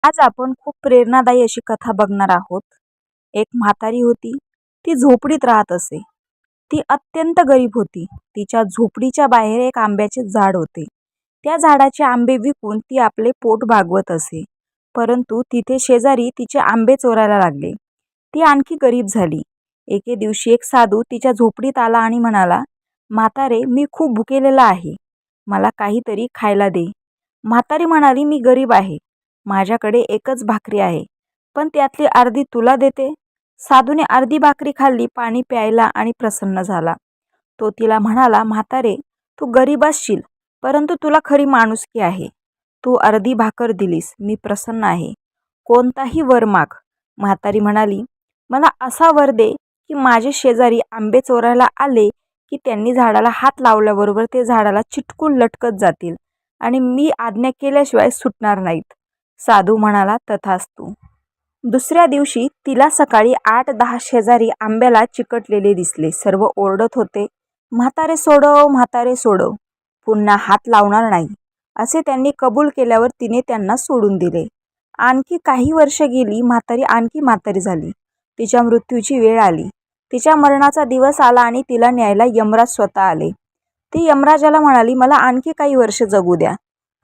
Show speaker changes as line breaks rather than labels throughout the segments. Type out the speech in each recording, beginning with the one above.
आज आपण खूप प्रेरणादायी अशी कथा बघणार आहोत. एक म्हातारी होती. ती झोपडीत राहत असे. ती अत्यंत गरीब होती. तिच्या झोपडीच्या बाहेर एक आंब्याचे झाड होते. त्या झाडाचे आंबे विकून ती आपले पोट भागवत असे. परंतु तिथे शेजारी तिचे आंबे चोरायला लागले. ती आणखी गरीब झाली. एके दिवशी एक साधू तिच्या झोपडीत आला आणि म्हणाला, "म्हातारे, मी खूप भुकेलेला आहे. मला काहीतरी खायला दे." म्हातारी म्हणाली, "मी गरीब आहे. माझ्याकडे एकच भाकरी आहे, पण त्यातली अर्धी तुला देते." साधूने अर्धी भाकरी खाल्ली, पाणी प्यायला आणि प्रसन्न झाला. तो तिला म्हणाला, "म्हातारे, तू गरीब असशील, परंतु तुला खरी माणुसकी आहे. तू अर्धी भाकर दिलीस, मी प्रसन्न आहे. कोणताही वर माग." म्हातारी म्हणाली, "मला असा वर दे की माझे शेजारी आंबे चोरायला आले की त्यांनी झाडाला हात लावल्याबरोबर ते झाडाला चिटकून लटकत जातील आणि मी आज्ञा केल्याशिवाय सुटणार नाहीत." साधू म्हणाला, "तथास्तु." दुसऱ्या दिवशी तिला सकाळी 8-10 शेजारी आंब्याला चिकटलेले दिसले. सर्व ओरडत होते, "म्हातारे सोडव, म्हातारे सोडव. पुन्हा हात लावणार नाही." असे त्यांनी कबूल केल्यावर तिने त्यांना सोडून दिले. आणखी काही वर्ष गेली. म्हातारी आणखी म्हातारी झाली. तिच्या मृत्यूची वेळ आली. तिच्या मरणाचा दिवस आला आणि तिला न्यायला यमराज स्वतः आले. ती यमराजाला म्हणाली, "मला आणखी काही वर्ष जगू द्या."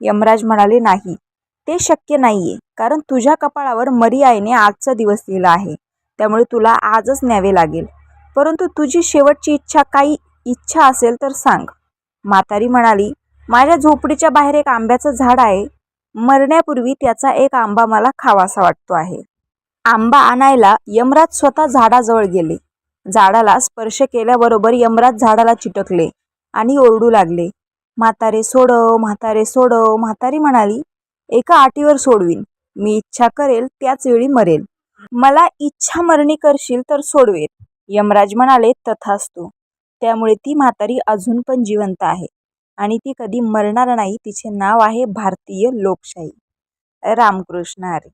यमराज म्हणाले, "नाही, ते शक्य नाहीये, कारण तुझ्या कपाळावर मरी आईने आजचा दिवस लिहिला आहे. त्यामुळे तुला आजच न्यावे लागेल. परंतु तुझी शेवटची काही इच्छा असेल तर सांग." म्हातारी म्हणाली, "माझ्या झोपडीच्या बाहेर एक आंब्याचं झाड आहे. मरण्यापूर्वी त्याचा एक आंबा मला खावासा वाटतो आहे." आंबा आणायला यमराज स्वतः झाडाजवळ गेले. झाडाला स्पर्श केल्याबरोबर यमराज झाडाला चिटकले आणि ओरडू लागले, "म्हातारे सोडव, म्हातारे सोडव." म्हातारी म्हणाली, "एका अटीवर सोडवीन. मी इच्छा करेल त्याच वेळी मरेल. मला इच्छा मरणी करशील तर सोडवेन." यमराज म्हणाले, "तथास्तु." त्यामुळे ती म्हातारी अजून पण जिवंत आहे आणि ती कधी मरणार नाही. तिचे नाव आहे भारतीय लोकशाही. रामकृष्ण हरी.